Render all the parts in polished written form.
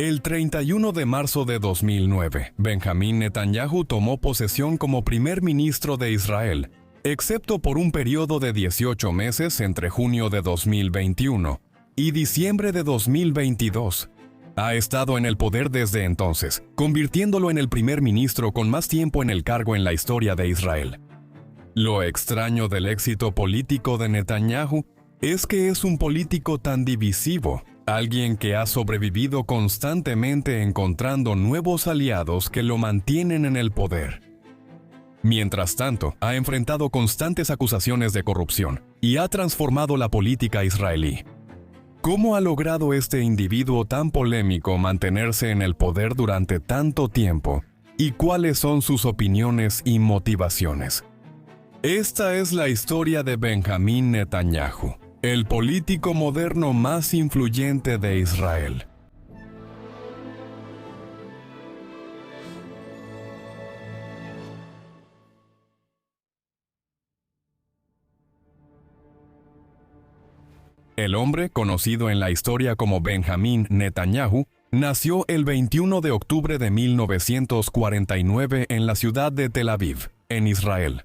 El 31 de marzo de 2009, Benjamín Netanyahu tomó posesión como primer ministro de Israel, excepto por un periodo de 18 meses entre junio de 2021 y diciembre de 2022. Ha estado en el poder desde entonces, convirtiéndolo en el primer ministro con más tiempo en el cargo en la historia de Israel. Lo extraño del éxito político de Netanyahu es que es un político tan divisivo, alguien que ha sobrevivido constantemente encontrando nuevos aliados que lo mantienen en el poder. Mientras tanto, ha enfrentado constantes acusaciones de corrupción y ha transformado la política israelí. ¿Cómo ha logrado este individuo tan polémico mantenerse en el poder durante tanto tiempo? ¿Y cuáles son sus opiniones y motivaciones? Esta es la historia de Benjamín Netanyahu, el político moderno más influyente de Israel. El hombre, conocido en la historia como Benjamín Netanyahu, nació el 21 de octubre de 1949 en la ciudad de Tel Aviv, en Israel.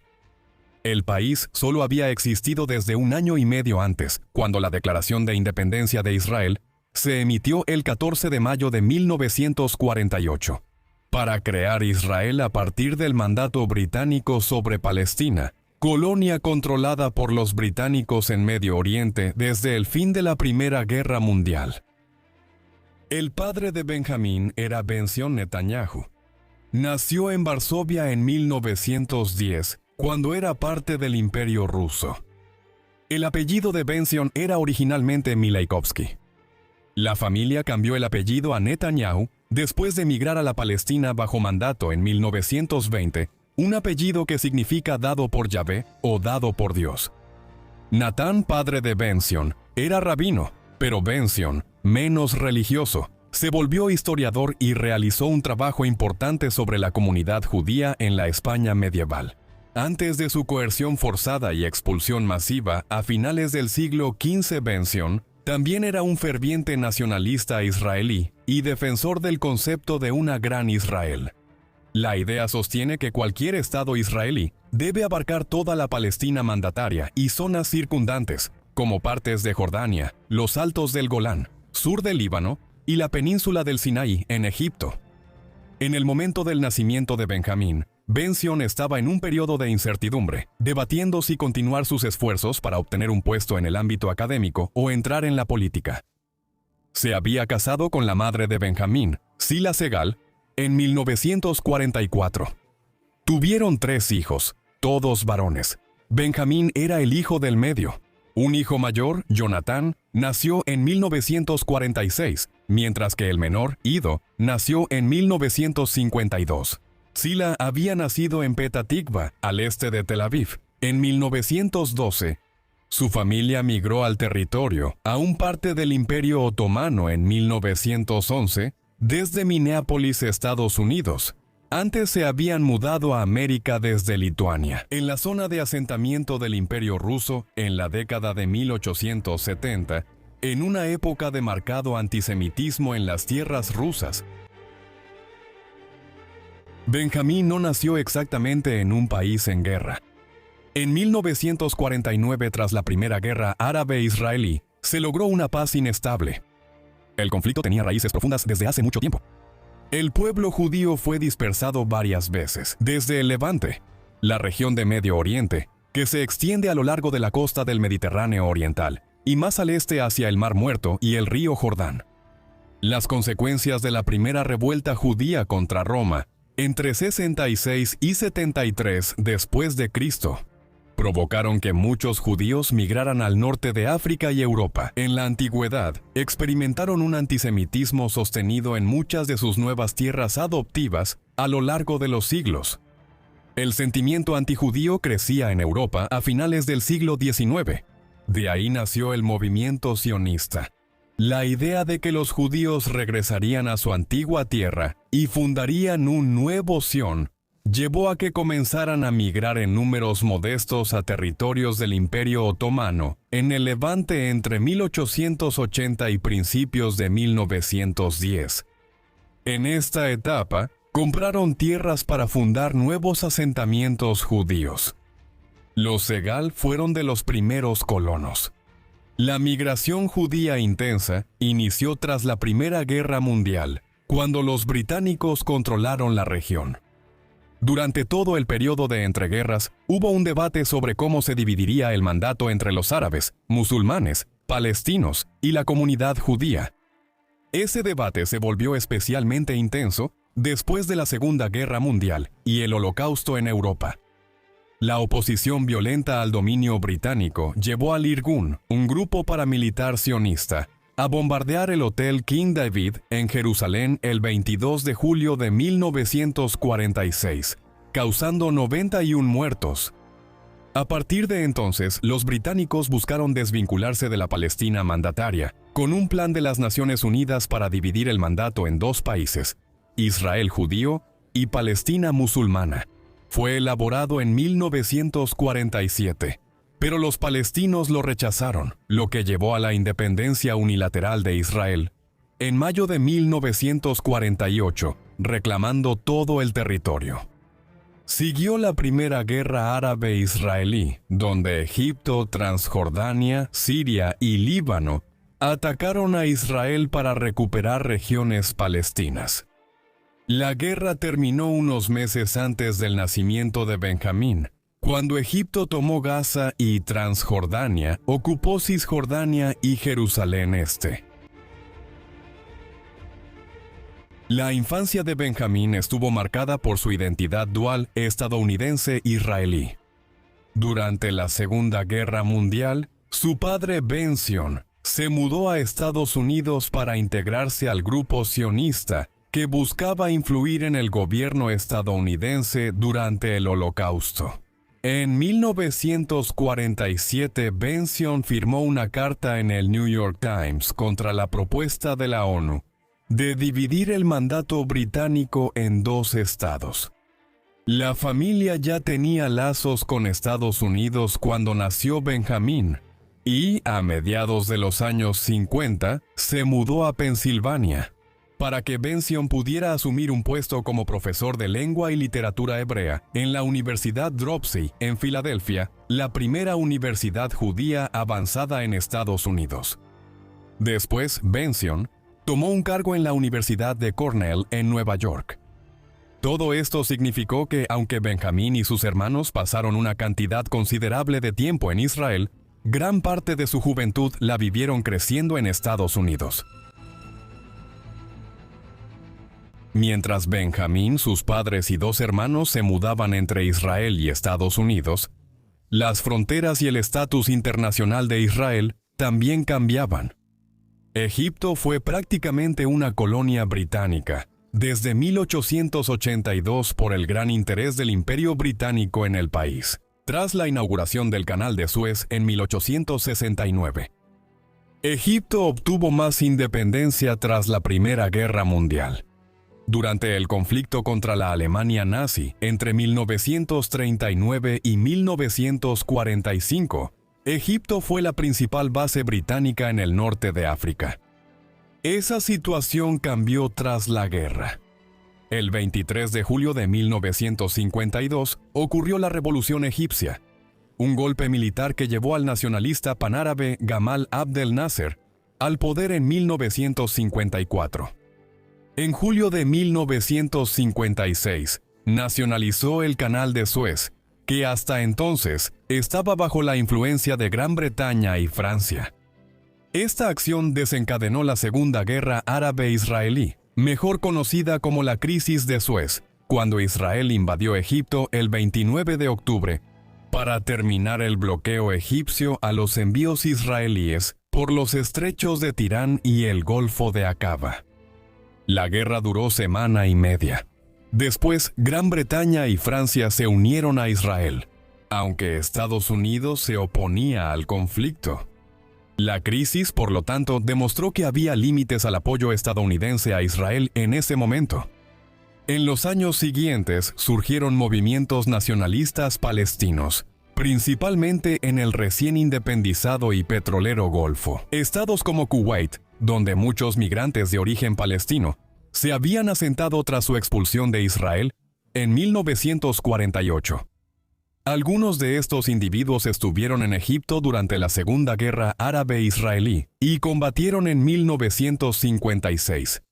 El país solo había existido desde un año y medio antes, cuando la Declaración de Independencia de Israel se emitió el 14 de mayo de 1948, para crear Israel a partir del mandato británico sobre Palestina, colonia controlada por los británicos en Medio Oriente desde el fin de la Primera Guerra Mundial. El padre de Benjamín era Benzion Netanyahu. Nació en Varsovia en 1910, cuando era parte del Imperio Ruso. El apellido de Benzion era originalmente Milaikovsky. La familia cambió el apellido a Netanyahu después de emigrar a la Palestina bajo mandato en 1920, un apellido que significa dado por Yahvé o dado por Dios. Natán, padre de Benzion, era rabino, pero Benzion, menos religioso, se volvió historiador y realizó un trabajo importante sobre la comunidad judía en la España medieval. Antes de su coerción forzada y expulsión masiva a finales del siglo XV, Benzion también era un ferviente nacionalista israelí y defensor del concepto de una gran Israel. La idea sostiene que cualquier Estado israelí debe abarcar toda la Palestina mandataria y zonas circundantes, como partes de Jordania, los Altos del Golán, sur del Líbano y la península del Sinaí en Egipto. En el momento del nacimiento de Benjamín, Benzion estaba en un periodo de incertidumbre, debatiendo si continuar sus esfuerzos para obtener un puesto en el ámbito académico o entrar en la política. Se había casado con la madre de Benjamín, Sila Segal, en 1944. Tuvieron 3 hijos, todos varones. Benjamín era el hijo del medio. Un hijo mayor, Jonatán, nació en 1946, mientras que el menor, Ido, nació en 1952. Sila había nacido en Petah Tikva, al este de Tel Aviv, en 1912. Su familia migró al territorio, aún parte del Imperio Otomano en 1911, desde Minneapolis, Estados Unidos. Antes se habían mudado a América desde Lituania. En la zona de asentamiento del Imperio Ruso, en la década de 1870, en una época de marcado antisemitismo en las tierras rusas. Benjamín no nació exactamente en un país en guerra. En 1949, tras la Primera Guerra Árabe-Israelí, se logró una paz inestable. El conflicto tenía raíces profundas desde hace mucho tiempo. El pueblo judío fue dispersado varias veces, desde el Levante, la región de Medio Oriente, que se extiende a lo largo de la costa del Mediterráneo Oriental, y más al este hacia el Mar Muerto y el río Jordán. Las consecuencias de la primera revuelta judía contra Roma, entre 66 y 73 después de Cristo, provocaron que muchos judíos migraran al norte de África y Europa. En la antigüedad, experimentaron un antisemitismo sostenido en muchas de sus nuevas tierras adoptivas a lo largo de los siglos. El sentimiento antijudío crecía en Europa a finales del siglo XIX. De ahí nació el movimiento sionista. La idea de que los judíos regresarían a su antigua tierra y fundarían un nuevo Sion llevó a que comenzaran a migrar en números modestos a territorios del Imperio Otomano en el Levante entre 1880 y principios de 1910. En esta etapa, compraron tierras para fundar nuevos asentamientos judíos. Los Segal fueron de los primeros colonos. La migración judía intensa inició tras la Primera Guerra Mundial, cuando los británicos controlaron la región. Durante todo el periodo de entreguerras, hubo un debate sobre cómo se dividiría el mandato entre los árabes, musulmanes, palestinos y la comunidad judía. Ese debate se volvió especialmente intenso después de la Segunda Guerra Mundial y el Holocausto en Europa. La oposición violenta al dominio británico llevó al Irgun, un grupo paramilitar sionista, a bombardear el Hotel King David en Jerusalén el 22 de julio de 1946, causando 91 muertos. A partir de entonces, los británicos buscaron desvincularse de la Palestina mandataria, con un plan de las Naciones Unidas para dividir el mandato en dos países, Israel judío y Palestina musulmana. Fue elaborado en 1947, pero los palestinos lo rechazaron, lo que llevó a la independencia unilateral de Israel en mayo de 1948, reclamando todo el territorio. Siguió la Primera Guerra Árabe-Israelí, donde Egipto, Transjordania, Siria y Líbano atacaron a Israel para recuperar regiones palestinas. La guerra terminó unos meses antes del nacimiento de Benjamín, cuando Egipto tomó Gaza y Transjordania ocupó Cisjordania y Jerusalén Este. La infancia de Benjamín estuvo marcada por su identidad dual estadounidense-israelí. Durante la Segunda Guerra Mundial, su padre Ben-Zion se mudó a Estados Unidos para integrarse al grupo sionista que buscaba influir en el gobierno estadounidense durante el Holocausto. En 1947, Ben-Zion firmó una carta en el New York Times contra la propuesta de la ONU de dividir el mandato británico en dos estados. La familia ya tenía lazos con Estados Unidos cuando nació Benjamín y, a mediados de los años 50, se mudó a Pensilvania para que Ben-Zion pudiera asumir un puesto como profesor de lengua y literatura hebrea en la Universidad Dropsey en Filadelfia, la primera universidad judía avanzada en Estados Unidos. Después, Ben-Zion tomó un cargo en la Universidad de Cornell en Nueva York. Todo esto significó que, aunque Benjamín y sus hermanos pasaron una cantidad considerable de tiempo en Israel, gran parte de su juventud la vivieron creciendo en Estados Unidos. Mientras Benjamín, sus padres y dos hermanos se mudaban entre Israel y Estados Unidos, las fronteras y el estatus internacional de Israel también cambiaban. Egipto fue prácticamente una colonia británica desde 1882 por el gran interés del Imperio Británico en el país, tras la inauguración del Canal de Suez en 1869. Egipto obtuvo más independencia tras la Primera Guerra Mundial. Durante el conflicto contra la Alemania nazi entre 1939 y 1945, Egipto fue la principal base británica en el norte de África. Esa situación cambió tras la guerra. El 23 de julio de 1952 ocurrió la Revolución Egipcia, un golpe militar que llevó al nacionalista panárabe Gamal Abdel Nasser al poder en 1954. En julio de 1956, nacionalizó el Canal de Suez, que hasta entonces estaba bajo la influencia de Gran Bretaña y Francia. Esta acción desencadenó la Segunda Guerra Árabe-Israelí, mejor conocida como la Crisis de Suez, cuando Israel invadió Egipto el 29 de octubre para terminar el bloqueo egipcio a los envíos israelíes por los estrechos de Tirán y el Golfo de Aqaba. La guerra duró semana y media. Después, Gran Bretaña y Francia se unieron a Israel, aunque Estados Unidos se oponía al conflicto. La crisis, por lo tanto, demostró que había límites al apoyo estadounidense a Israel en ese momento. En los años siguientes surgieron movimientos nacionalistas palestinos, principalmente en el recién independizado y petrolero Golfo. Estados como Kuwait, donde muchos migrantes de origen palestino se habían asentado tras su expulsión de Israel en 1948. Algunos de estos individuos estuvieron en Egipto durante la Segunda Guerra Árabe-Israelí y combatieron en 1956.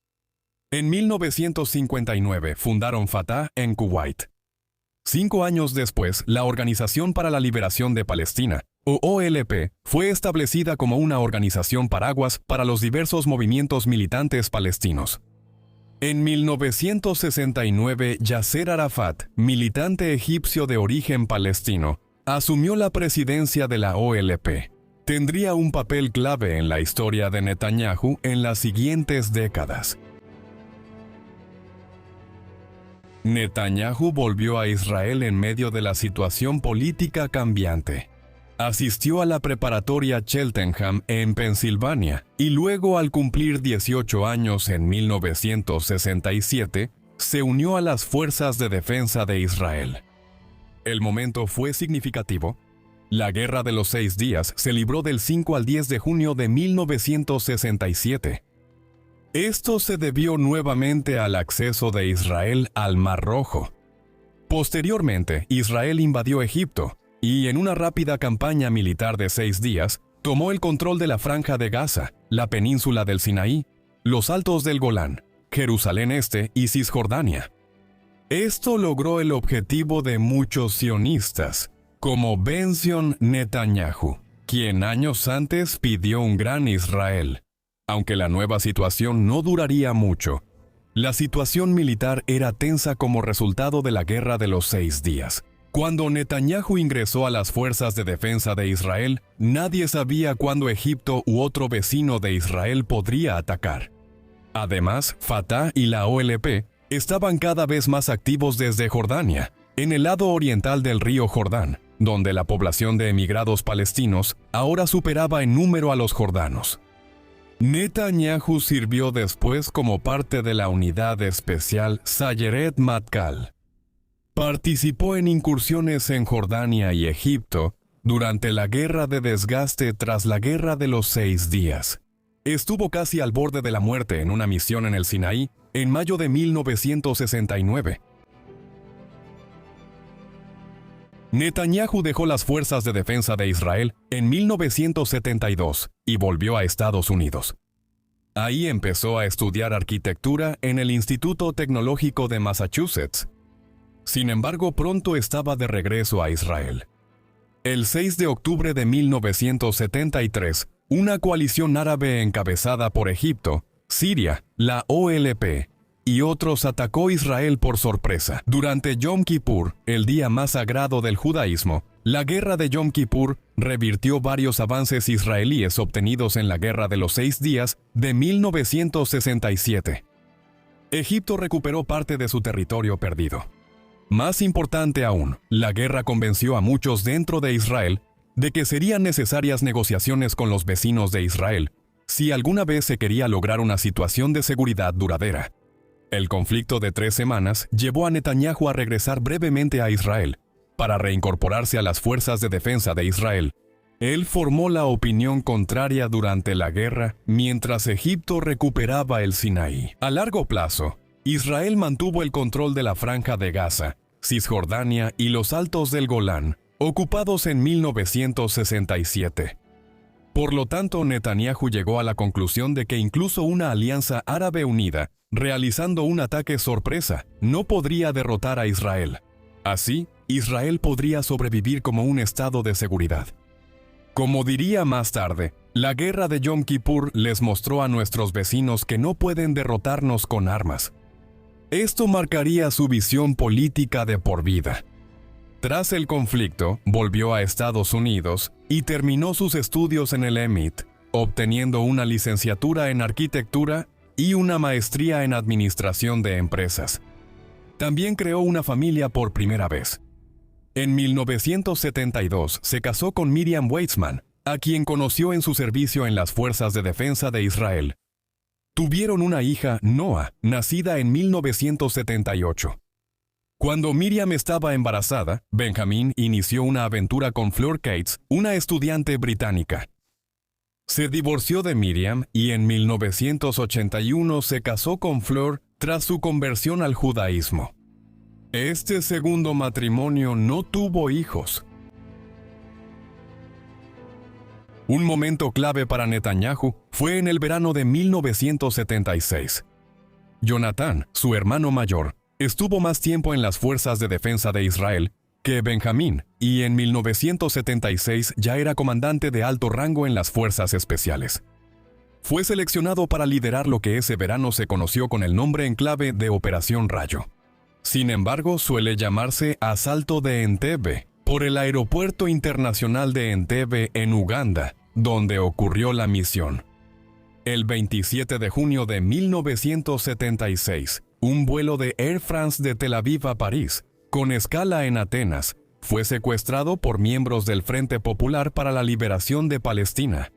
En 1959 fundaron Fatah en Kuwait. 5 años después, la Organización para la Liberación de Palestina, o OLP, fue establecida como una organización paraguas para los diversos movimientos militantes palestinos. En 1969, Yasser Arafat, militante egipcio de origen palestino, asumió la presidencia de la OLP. Tendría un papel clave en la historia de Netanyahu en las siguientes décadas. Netanyahu volvió a Israel en medio de la situación política cambiante. Asistió a la preparatoria Cheltenham en Pensilvania y luego, al cumplir 18 años en 1967, se unió a las Fuerzas de Defensa de Israel. El momento fue significativo. La Guerra de los 6 días se libró del 5 al 10 de junio de 1967. Esto se debió nuevamente al acceso de Israel al Mar Rojo. Posteriormente, Israel invadió Egipto y, en una rápida campaña militar de 6 días, tomó el control de la Franja de Gaza, la península del Sinaí, los Altos del Golán, Jerusalén Este y Cisjordania. Esto logró el objetivo de muchos sionistas, como Benzion Netanyahu, quien años antes pidió un gran Israel. Aunque la nueva situación no duraría mucho, la situación militar era tensa como resultado de la Guerra de los 6 días. Cuando Netanyahu ingresó a las Fuerzas de Defensa de Israel, nadie sabía cuándo Egipto u otro vecino de Israel podría atacar. Además, Fatah y la OLP estaban cada vez más activos desde Jordania, en el lado oriental del río Jordán, donde la población de emigrados palestinos ahora superaba en número a los jordanos. Netanyahu sirvió después como parte de la unidad especial Sayeret Matkal. Participó en incursiones en Jordania y Egipto durante la guerra de desgaste tras la Guerra de los 6 días. Estuvo casi al borde de la muerte en una misión en el Sinaí en mayo de 1969. Netanyahu dejó las Fuerzas de Defensa de Israel en 1972 y volvió a Estados Unidos. Ahí empezó a estudiar arquitectura en el Instituto Tecnológico de Massachusetts. Sin embargo, pronto estaba de regreso a Israel. El 6 de octubre de 1973, una coalición árabe encabezada por Egipto, Siria, la OLP y otros atacó Israel por sorpresa. Durante Yom Kippur, el día más sagrado del judaísmo, la guerra de Yom Kippur revirtió varios avances israelíes obtenidos en la Guerra de los 6 días de 1967. Egipto recuperó parte de su territorio perdido. Más importante aún, la guerra convenció a muchos dentro de Israel de que serían necesarias negociaciones con los vecinos de Israel si alguna vez se quería lograr una situación de seguridad duradera. El conflicto de 3 semanas llevó a Netanyahu a regresar brevemente a Israel para reincorporarse a las Fuerzas de Defensa de Israel. Él formó la opinión contraria durante la guerra mientras Egipto recuperaba el Sinaí. A largo plazo, Israel mantuvo el control de la Franja de Gaza, Cisjordania y los Altos del Golán, ocupados en 1967. Por lo tanto, Netanyahu llegó a la conclusión de que incluso una alianza árabe unida, realizando un ataque sorpresa, no podría derrotar a Israel. Así, Israel podría sobrevivir como un estado de seguridad. Como diría más tarde, la guerra de Yom Kippur les mostró a nuestros vecinos que no pueden derrotarnos con armas. Esto marcaría su visión política de por vida. Tras el conflicto, volvió a Estados Unidos y terminó sus estudios en el EMIT, obteniendo una licenciatura en arquitectura y una maestría en administración de empresas. También creó una familia por primera vez. En 1972 se casó con Miriam Weizmann, a quien conoció en su servicio en las Fuerzas de Defensa de Israel. Tuvieron una hija, Noah, nacida en 1978. Cuando Miriam estaba embarazada, Benjamin inició una aventura con Fleur Cates, una estudiante británica. Se divorció de Miriam y en 1981 se casó con Fleur tras su conversión al judaísmo. Este segundo matrimonio no tuvo hijos. Un momento clave para Netanyahu fue en el verano de 1976. Jonatán, su hermano mayor, estuvo más tiempo en las fuerzas de defensa de Israel que Benjamín, y en 1976 ya era comandante de alto rango en las fuerzas especiales. Fue seleccionado para liderar lo que ese verano se conoció con el nombre en clave de Operación Rayo. Sin embargo, suele llamarse Asalto de Entebbe, por el Aeropuerto Internacional de Entebbe en Uganda, donde ocurrió la misión. El 27 de junio de 1976, un vuelo de Air France de Tel Aviv a París, con escala en Atenas, fue secuestrado por miembros del Frente Popular para la Liberación de Palestina.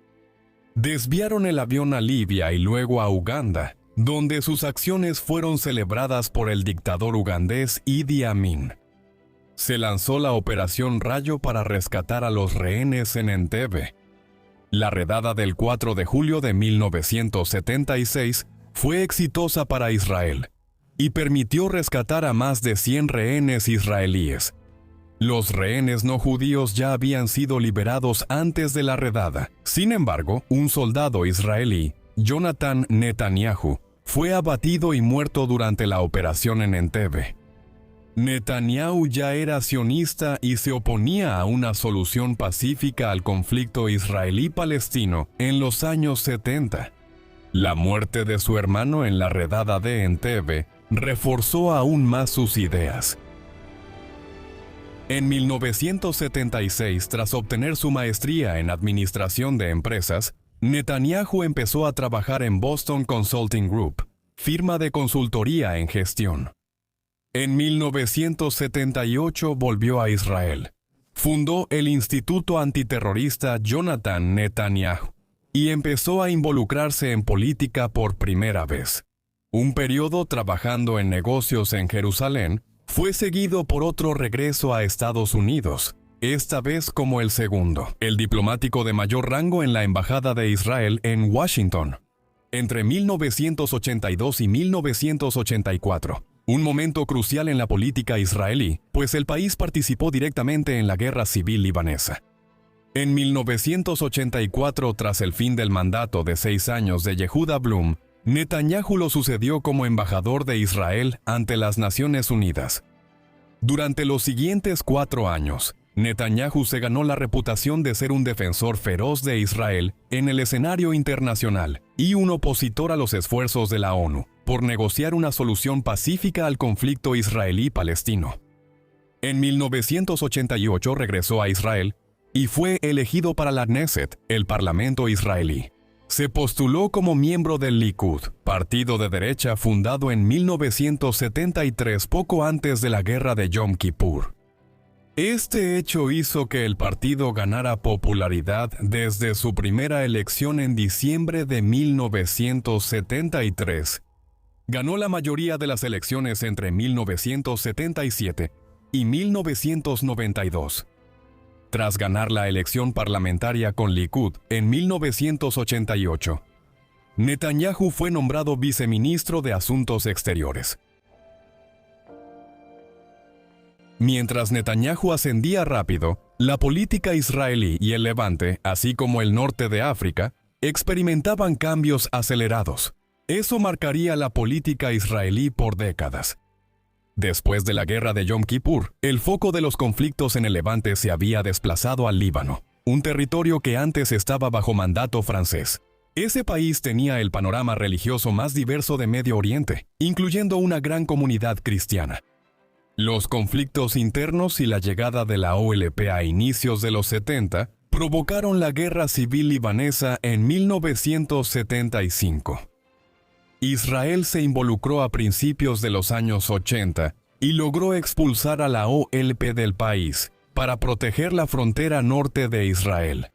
Desviaron el avión a Libia y luego a Uganda, donde sus acciones fueron celebradas por el dictador ugandés Idi Amin. Se lanzó la Operación Rayo para rescatar a los rehenes en Entebbe. La redada del 4 de julio de 1976 fue exitosa para Israel y permitió rescatar a más de 100 rehenes israelíes. Los rehenes no judíos ya habían sido liberados antes de la redada. Sin embargo, un soldado israelí, Jonathan Netanyahu, fue abatido y muerto durante la operación en Entebbe. Netanyahu ya era sionista y se oponía a una solución pacífica al conflicto israelí-palestino en los años 70. La muerte de su hermano en la redada de Entebbe reforzó aún más sus ideas. En 1976, tras obtener su maestría en Administración de Empresas, Netanyahu empezó a trabajar en Boston Consulting Group, firma de consultoría en gestión. En 1978 volvió a Israel. Fundó el Instituto Antiterrorista Jonathan Netanyahu y empezó a involucrarse en política por primera vez. Un periodo trabajando en negocios en Jerusalén fue seguido por otro regreso a Estados Unidos, esta vez como el segundo, el diplomático de mayor rango en la Embajada de Israel en Washington. Entre 1982 y 1984, un momento crucial en la política israelí, pues el país participó directamente en la guerra civil libanesa. En 1984, tras el fin del mandato de 6 años de Yehuda Blum, Netanyahu lo sucedió como embajador de Israel ante las Naciones Unidas. Durante los siguientes 4 años, Netanyahu se ganó la reputación de ser un defensor feroz de Israel en el escenario internacional y un opositor a los esfuerzos de la ONU por negociar una solución pacífica al conflicto israelí-palestino. En 1988 regresó a Israel y fue elegido para la Knesset, el parlamento israelí. Se postuló como miembro del Likud, partido de derecha fundado en 1973, poco antes de la guerra de Yom Kippur. Este hecho hizo que el partido ganara popularidad desde su primera elección en diciembre de 1973. Ganó la mayoría de las elecciones entre 1977 y 1992. Tras ganar la elección parlamentaria con Likud en 1988, Netanyahu fue nombrado viceministro de Asuntos Exteriores. Mientras Netanyahu ascendía rápido, la política israelí y el Levante, así como el norte de África, experimentaban cambios acelerados. Eso marcaría la política israelí por décadas. Después de la guerra de Yom Kippur, el foco de los conflictos en el Levante se había desplazado al Líbano, un territorio que antes estaba bajo mandato francés. Ese país tenía el panorama religioso más diverso de Medio Oriente, incluyendo una gran comunidad cristiana. Los conflictos internos y la llegada de la OLP a inicios de los 70 provocaron la guerra civil libanesa en 1975. Israel se involucró a principios de los años 80 y logró expulsar a la OLP del país para proteger la frontera norte de Israel.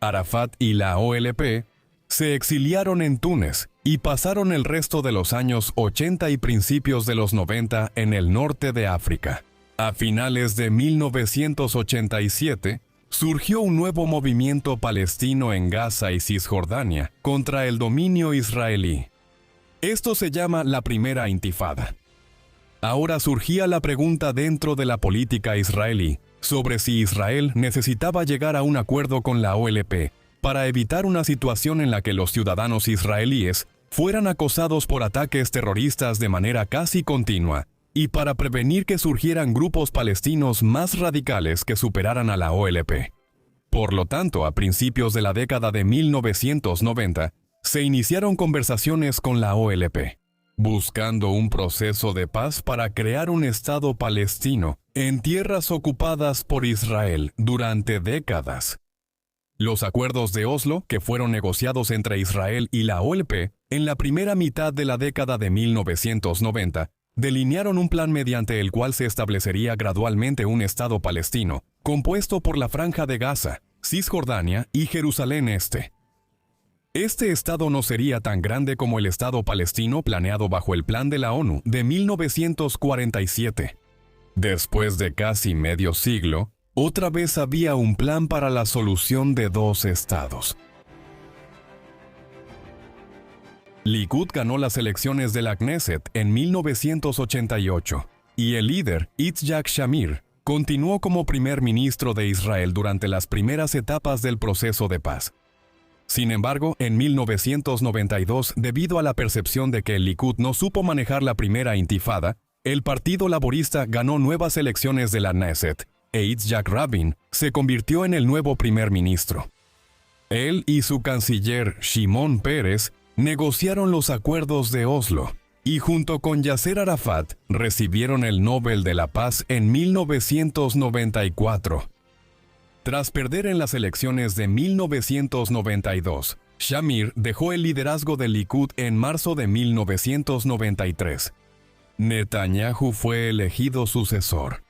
Arafat y la OLP se exiliaron en Túnez y pasaron el resto de los años 80 y principios de los 90 en el norte de África. A finales de 1987, surgió un nuevo movimiento palestino en Gaza y Cisjordania contra el dominio israelí. Esto se llama la Primera Intifada. Ahora surgía la pregunta dentro de la política israelí sobre si Israel necesitaba llegar a un acuerdo con la OLP para evitar una situación en la que los ciudadanos israelíes fueran acosados por ataques terroristas de manera casi continua, y para prevenir que surgieran grupos palestinos más radicales que superaran a la OLP. Por lo tanto, a principios de la década de 1990, se iniciaron conversaciones con la OLP, buscando un proceso de paz para crear un Estado palestino en tierras ocupadas por Israel durante décadas. Los acuerdos de Oslo, que fueron negociados entre Israel y la OLP en la primera mitad de la década de 1990, delinearon un plan mediante el cual se establecería gradualmente un Estado palestino, compuesto por la Franja de Gaza, Cisjordania y Jerusalén Este. Este Estado no sería tan grande como el Estado palestino planeado bajo el Plan de la ONU de 1947. Después de casi medio siglo, otra vez había un plan para la solución de dos estados. Likud ganó las elecciones de la Knesset en 1988, y el líder, Yitzhak Shamir, continuó como primer ministro de Israel durante las primeras etapas del proceso de paz. Sin embargo, en 1992, debido a la percepción de que el Likud no supo manejar la primera intifada, el Partido Laborista ganó nuevas elecciones de la Knesset, e Yitzhak Rabin se convirtió en el nuevo primer ministro. Él y su canciller Shimon Peres negociaron los acuerdos de Oslo, y junto con Yasser Arafat recibieron el Nobel de la Paz en 1994. Tras perder en las elecciones de 1992, Shamir dejó el liderazgo del Likud en marzo de 1993. Netanyahu fue elegido sucesor.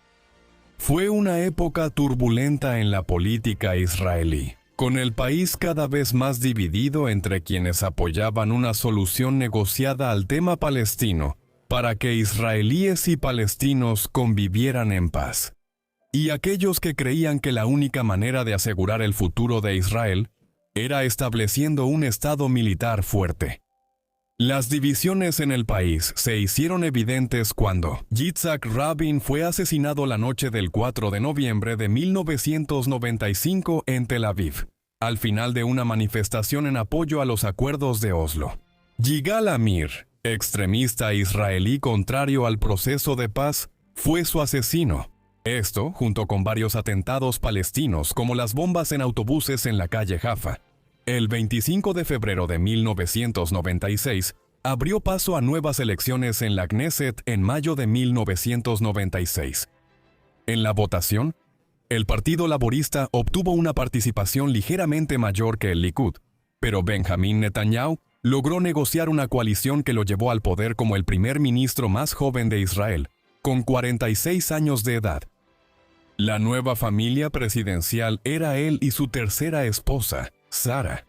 Fue una época turbulenta en la política israelí, con el país cada vez más dividido entre quienes apoyaban una solución negociada al tema palestino para que israelíes y palestinos convivieran en paz, y aquellos que creían que la única manera de asegurar el futuro de Israel era estableciendo un Estado militar fuerte. Las divisiones en el país se hicieron evidentes cuando Yitzhak Rabin fue asesinado la noche del 4 de noviembre de 1995 en Tel Aviv, al final de una manifestación en apoyo a los acuerdos de Oslo. Yigal Amir, extremista israelí contrario al proceso de paz, fue su asesino. Esto, junto con varios atentados palestinos como las bombas en autobuses en la calle Jaffa, el 25 de febrero de 1996, abrió paso a nuevas elecciones en la Knesset en mayo de 1996. En la votación, el Partido Laborista obtuvo una participación ligeramente mayor que el Likud, pero Benjamin Netanyahu logró negociar una coalición que lo llevó al poder como el primer ministro más joven de Israel, con 46 años de edad. La nueva familia presidencial era él y su tercera esposa, Sara.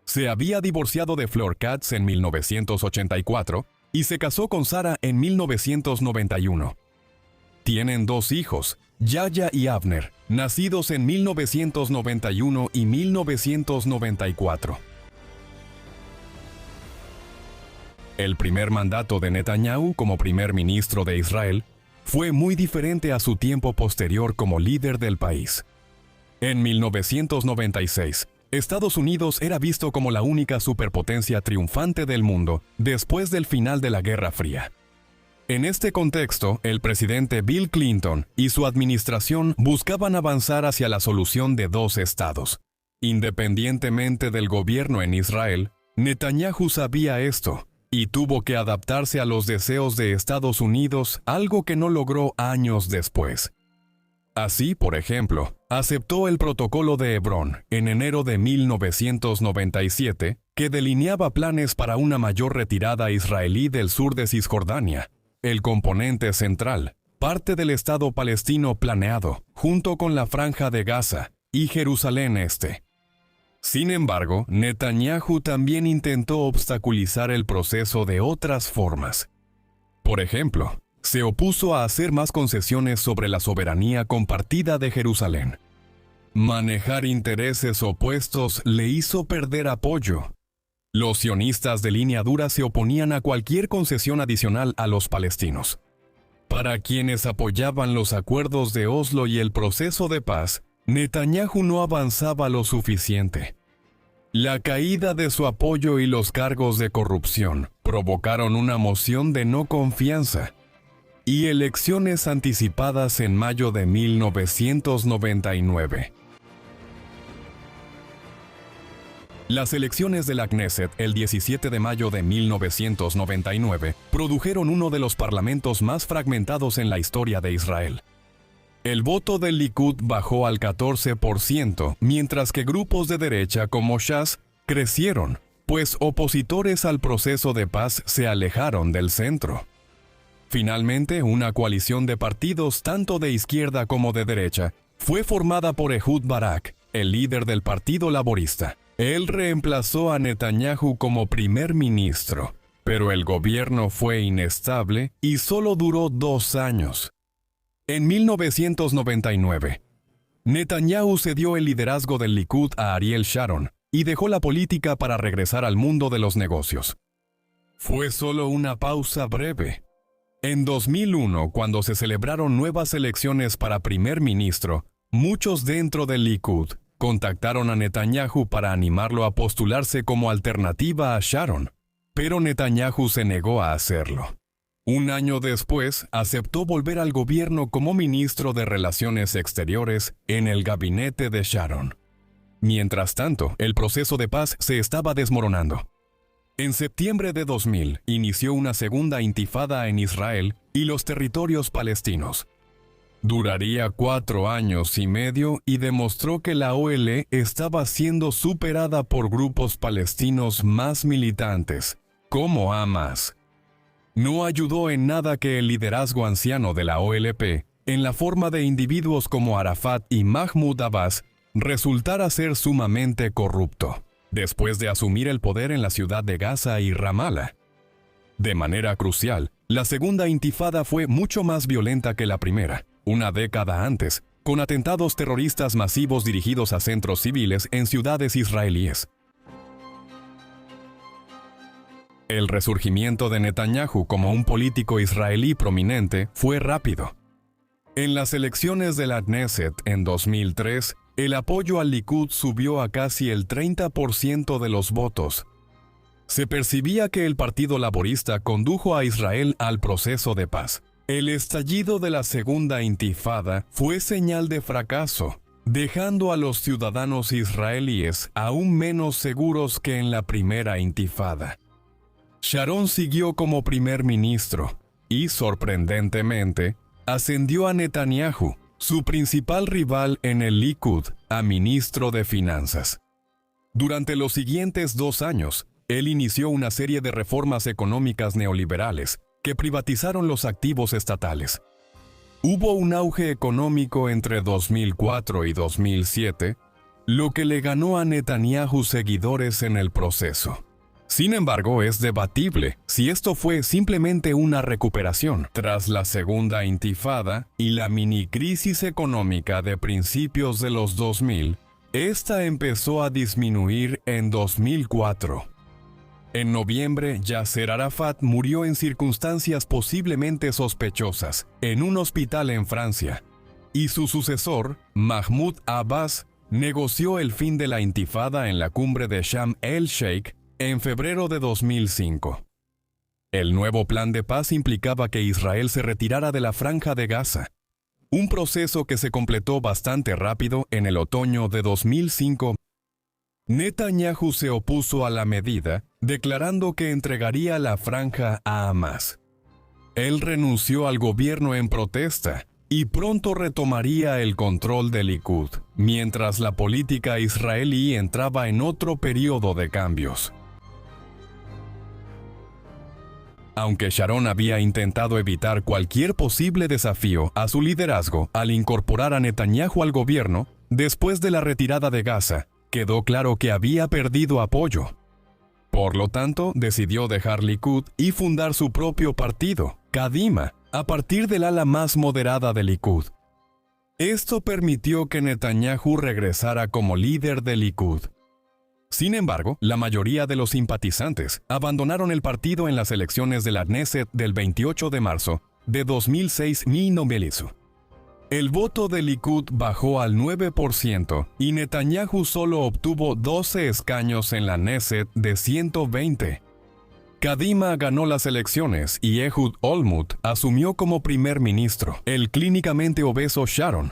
Se había divorciado de Flor Katz en 1984 y se casó con Sara en 1991. Tienen dos hijos, Yaya y Avner, nacidos en 1991 y 1994. El primer mandato de Netanyahu como primer ministro de Israel fue muy diferente a su tiempo posterior como líder del país. En 1996, Estados Unidos era visto como la única superpotencia triunfante del mundo después del final de la Guerra Fría. En este contexto, el presidente Bill Clinton y su administración buscaban avanzar hacia la solución de dos estados. Independientemente del gobierno en Israel, Netanyahu sabía esto y tuvo que adaptarse a los deseos de Estados Unidos, algo que no logró años después. Así, por ejemplo, aceptó el Protocolo de Hebrón en enero de 1997, que delineaba planes para una mayor retirada israelí del sur de Cisjordania, el componente central, parte del Estado palestino planeado, junto con la Franja de Gaza y Jerusalén Este. Sin embargo, Netanyahu también intentó obstaculizar el proceso de otras formas. Por ejemplo, se opuso a hacer más concesiones sobre la soberanía compartida de Jerusalén. Manejar intereses opuestos le hizo perder apoyo. Los sionistas de línea dura se oponían a cualquier concesión adicional a los palestinos. Para quienes apoyaban los acuerdos de Oslo y el proceso de paz, Netanyahu no avanzaba lo suficiente. La caída de su apoyo y los cargos de corrupción provocaron una moción de no confianza y elecciones anticipadas en mayo de 1999. Las elecciones de la Knesset el 17 de mayo de 1999 produjeron uno de los parlamentos más fragmentados en la historia de Israel. El voto del Likud bajó al 14%, mientras que grupos de derecha como Shas crecieron, pues opositores al proceso de paz se alejaron del centro. Finalmente, una coalición de partidos tanto de izquierda como de derecha fue formada por Ehud Barak, el líder del Partido Laborista. Él reemplazó a Netanyahu como primer ministro, pero el gobierno fue inestable y solo duró 2 años. En 1999, Netanyahu cedió el liderazgo del Likud a Ariel Sharon y dejó la política para regresar al mundo de los negocios. Fue solo una pausa breve. En 2001, cuando se celebraron nuevas elecciones para primer ministro, muchos dentro del Likud contactaron a Netanyahu para animarlo a postularse como alternativa a Sharon, pero Netanyahu se negó a hacerlo. Un año después, aceptó volver al gobierno como ministro de Relaciones Exteriores en el gabinete de Sharon. Mientras tanto, el proceso de paz se estaba desmoronando. En septiembre de 2000, inició una segunda intifada en Israel y los territorios palestinos. Duraría 4 años y medio y demostró que la OLP estaba siendo superada por grupos palestinos más militantes, como Hamas. No ayudó en nada que el liderazgo anciano de la OLP, en la forma de individuos como Arafat y Mahmoud Abbas, resultara ser sumamente corrupto, después de asumir el poder en la ciudad de Gaza y Ramallah. De manera crucial, la segunda intifada fue mucho más violenta que la primera, una década antes, con atentados terroristas masivos dirigidos a centros civiles en ciudades israelíes. El resurgimiento de Netanyahu como un político israelí prominente fue rápido. En las elecciones de la Knesset en 2003, el apoyo al Likud subió a casi el 30% de los votos. Se percibía que el Partido Laborista condujo a Israel al proceso de paz. El estallido de la segunda intifada fue señal de fracaso, dejando a los ciudadanos israelíes aún menos seguros que en la primera intifada. Sharon siguió como primer ministro y, sorprendentemente, ascendió a Netanyahu, su principal rival en el Likud, a ministro de Finanzas. Durante los siguientes 2 años, él inició una serie de reformas económicas neoliberales que privatizaron los activos estatales. Hubo un auge económico entre 2004 y 2007, lo que le ganó a Netanyahu seguidores en el proceso. Sin embargo, es debatible si esto fue simplemente una recuperación tras la segunda intifada y la mini-crisis económica de principios de los 2000. Esta empezó a disminuir en 2004. En noviembre, Yasser Arafat murió en circunstancias posiblemente sospechosas en un hospital en Francia, y su sucesor, Mahmoud Abbas, negoció el fin de la intifada en la cumbre de Sharm el-Sheikh en febrero de 2005. El nuevo plan de paz implicaba que Israel se retirara de la Franja de Gaza, un proceso que se completó bastante rápido en el otoño de 2005. Netanyahu se opuso a la medida, declarando que entregaría la franja a Hamas. Él renunció al gobierno en protesta y pronto retomaría el control del Likud, mientras la política israelí entraba en otro periodo de cambios. Aunque Sharon había intentado evitar cualquier posible desafío a su liderazgo al incorporar a Netanyahu al gobierno, después de la retirada de Gaza, quedó claro que había perdido apoyo. Por lo tanto, decidió dejar Likud y fundar su propio partido, Kadima, a partir del ala más moderada del Likud. Esto permitió que Netanyahu regresara como líder del Likud. Sin embargo, la mayoría de los simpatizantes abandonaron el partido en las elecciones de la Knesset del 28 de marzo de 2006 El voto del Likud bajó al 9% y Netanyahu solo obtuvo 12 escaños en la Knesset de 120. Kadima ganó las elecciones y Ehud Olmert asumió como primer ministro. El clínicamente obeso Sharon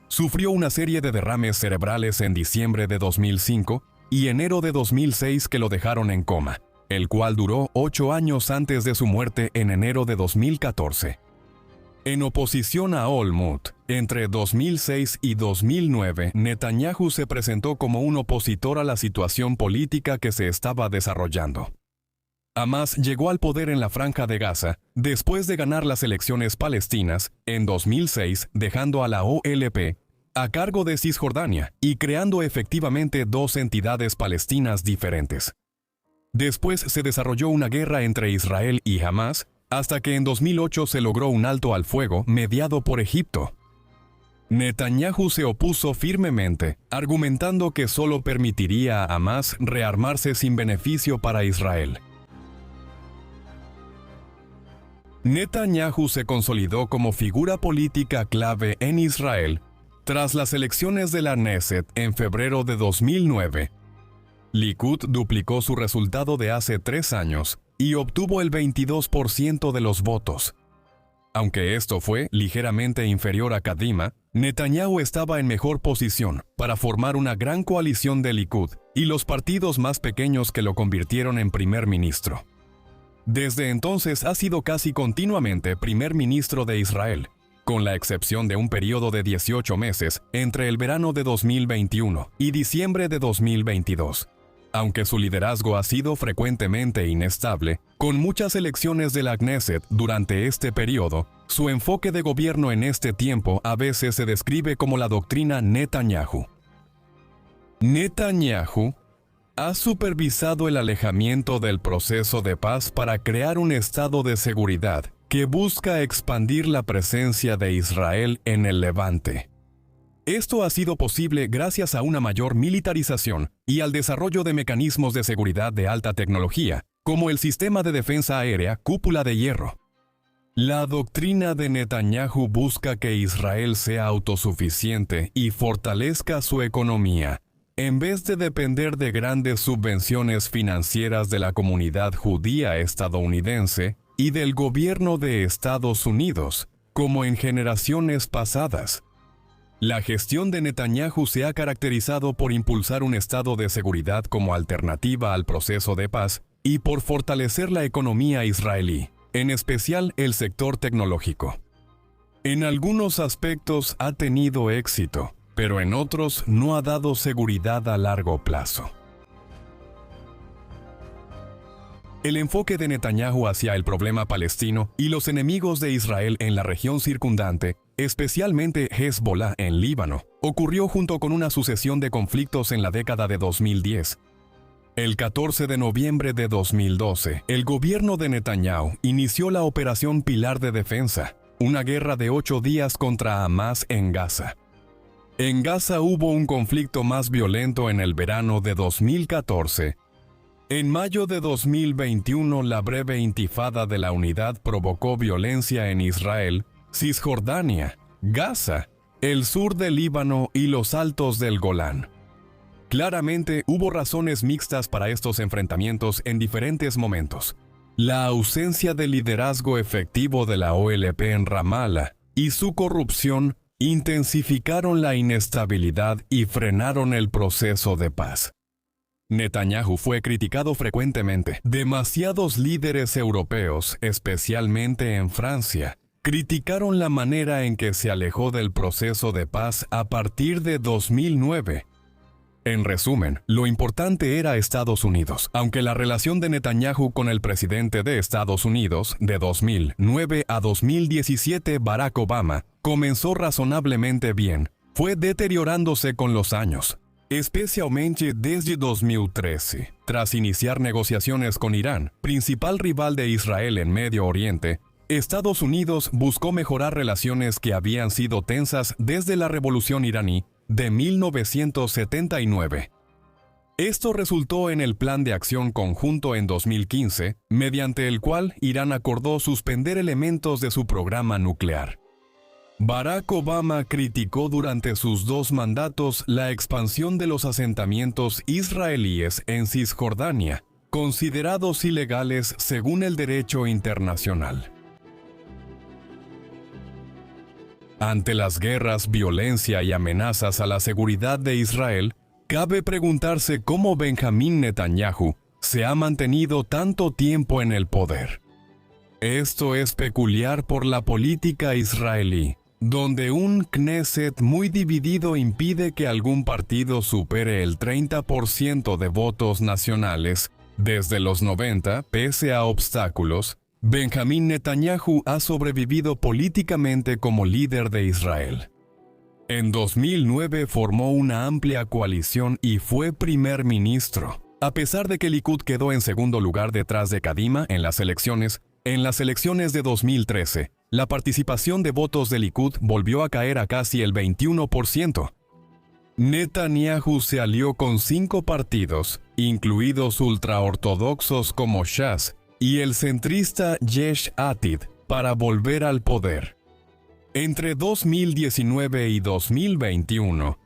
sufrió una serie de derrames cerebrales en diciembre de 2005 y enero de 2006 que lo dejaron en coma, el cual duró 8 años antes de su muerte en enero de 2014. En oposición a Olmert, entre 2006 y 2009, Netanyahu se presentó como un opositor a la situación política que se estaba desarrollando. Hamas llegó al poder en la Franja de Gaza después de ganar las elecciones palestinas en 2006, dejando a la OLP a cargo de Cisjordania y creando efectivamente dos entidades palestinas diferentes. Después se desarrolló una guerra entre Israel y Hamas, hasta que en 2008 se logró un alto al fuego mediado por Egipto. Netanyahu se opuso firmemente, argumentando que solo permitiría a Hamas rearmarse sin beneficio para Israel. Netanyahu se consolidó como figura política clave en Israel tras las elecciones de la Knesset en febrero de 2009. Likud duplicó su resultado de hace 3 años y obtuvo el 22% de los votos. Aunque esto fue ligeramente inferior a Kadima, Netanyahu estaba en mejor posición para formar una gran coalición de Likud y los partidos más pequeños que lo convirtieron en primer ministro. Desde entonces ha sido casi continuamente primer ministro de Israel, con la excepción de un periodo de 18 meses entre el verano de 2021 y diciembre de 2022. Aunque su liderazgo ha sido frecuentemente inestable, con muchas elecciones de la Knesset durante este periodo, su enfoque de gobierno en este tiempo a veces se describe como la doctrina Netanyahu. Netanyahu ha supervisado el alejamiento del proceso de paz para crear un estado de seguridad que busca expandir la presencia de Israel en el Levante. Esto ha sido posible gracias a una mayor militarización y al desarrollo de mecanismos de seguridad de alta tecnología, como el sistema de defensa aérea Cúpula de Hierro. La doctrina de Netanyahu busca que Israel sea autosuficiente y fortalezca su economía, en vez de depender de grandes subvenciones financieras de la comunidad judía estadounidense y del gobierno de Estados Unidos, como en generaciones pasadas. La gestión de Netanyahu se ha caracterizado por impulsar un estado de seguridad como alternativa al proceso de paz y por fortalecer la economía israelí, en especial el sector tecnológico. En algunos aspectos ha tenido éxito, pero en otros no ha dado seguridad a largo plazo. El enfoque de Netanyahu hacia el problema palestino y los enemigos de Israel en la región circundante, especialmente Hezbollah en Líbano, ocurrió junto con una sucesión de conflictos en la década de 2010. El 14 de noviembre de 2012, el gobierno de Netanyahu inició la Operación Pilar de Defensa, una guerra de 8 días contra Hamas en Gaza. En Gaza hubo un conflicto más violento en el verano de 2014. En mayo de 2021, la breve intifada de la unidad provocó violencia en Israel, Cisjordania, Gaza, el sur del Líbano y los altos del Golán. Claramente hubo razones mixtas para estos enfrentamientos en diferentes momentos. La ausencia de liderazgo efectivo de la OLP en Ramallah y su corrupción intensificaron la inestabilidad y frenaron el proceso de paz. Netanyahu fue criticado frecuentemente. Demasiados líderes europeos, especialmente en Francia, criticaron la manera en que se alejó del proceso de paz a partir de 2009. En resumen, lo importante era Estados Unidos. Aunque la relación de Netanyahu con el presidente de Estados Unidos, de 2009 a 2017, Barack Obama, comenzó razonablemente bien, fue deteriorándose con los años, especialmente desde 2013. Tras iniciar negociaciones con Irán, principal rival de Israel en Medio Oriente, Estados Unidos buscó mejorar relaciones que habían sido tensas desde la Revolución iraní de 1979. Esto resultó en el Plan de Acción Conjunto en 2015, mediante el cual Irán acordó suspender elementos de su programa nuclear. Barack Obama criticó durante sus 2 mandatos la expansión de los asentamientos israelíes en Cisjordania, considerados ilegales según el derecho internacional. Ante las guerras, violencia y amenazas a la seguridad de Israel, cabe preguntarse cómo Benjamín Netanyahu se ha mantenido tanto tiempo en el poder. Esto es peculiar por la política israelí, donde un Knesset muy dividido impide que algún partido supere el 30% de votos nacionales. Desde los 90, pese a obstáculos, Benjamín Netanyahu ha sobrevivido políticamente como líder de Israel. En 2009 formó una amplia coalición y fue primer ministro. A pesar de que Likud quedó en segundo lugar detrás de Kadima en las elecciones de 2013, la participación de votos de Likud volvió a caer a casi el 21%. Netanyahu se alió con 5 partidos, incluidos ultraortodoxos como Shas y el centrista Yesh Atid, para volver al poder. Entre 2019 y 2021,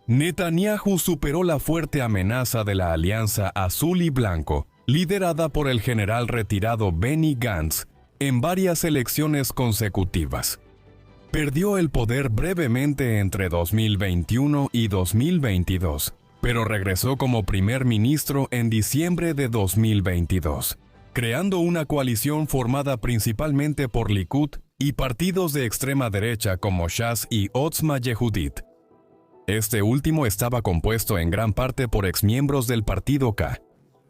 Netanyahu superó la fuerte amenaza de la Alianza Azul y Blanco, liderada por el general retirado Benny Gantz, en varias elecciones consecutivas. Perdió el poder brevemente entre 2021 y 2022, pero regresó como primer ministro en diciembre de 2022, creando una coalición formada principalmente por Likud y partidos de extrema derecha como Shas y Otzma Yehudit. Este último estaba compuesto en gran parte por exmiembros del Partido K,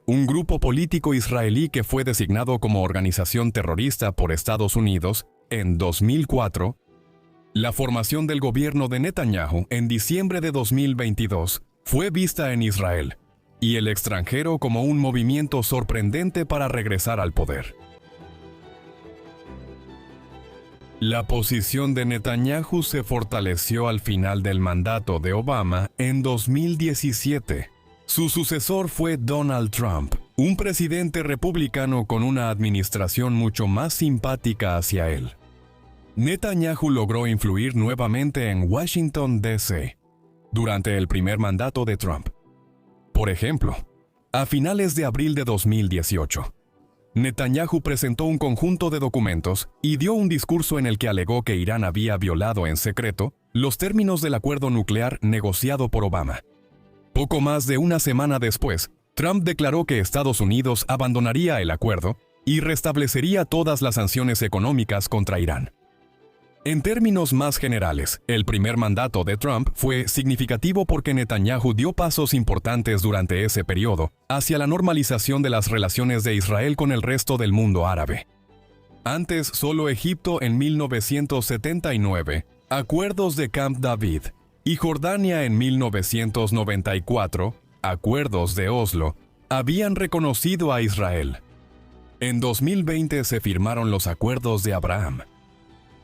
un grupo político israelí que fue designado como organización terrorista por Estados Unidos en 2004. La formación del gobierno de Netanyahu en diciembre de 2022 fue vista en Israel y el extranjero como un movimiento sorprendente para regresar al poder. La posición de Netanyahu se fortaleció al final del mandato de Obama en 2017. Su sucesor fue Donald Trump, un presidente republicano con una administración mucho más simpática hacia él. Netanyahu logró influir nuevamente en Washington, D.C. durante el primer mandato de Trump. Por ejemplo, a finales de abril de 2018, Netanyahu presentó un conjunto de documentos y dio un discurso en el que alegó que Irán había violado en secreto los términos del acuerdo nuclear negociado por Obama. Poco más de una semana después, Trump declaró que Estados Unidos abandonaría el acuerdo y restablecería todas las sanciones económicas contra Irán. En términos más generales, el primer mandato de Trump fue significativo porque Netanyahu dio pasos importantes durante ese periodo hacia la normalización de las relaciones de Israel con el resto del mundo árabe. Antes, solo Egipto en 1979, acuerdos de Camp David, y Jordania en 1994, acuerdos de Oslo, habían reconocido a Israel. En 2020 se firmaron los acuerdos de Abraham.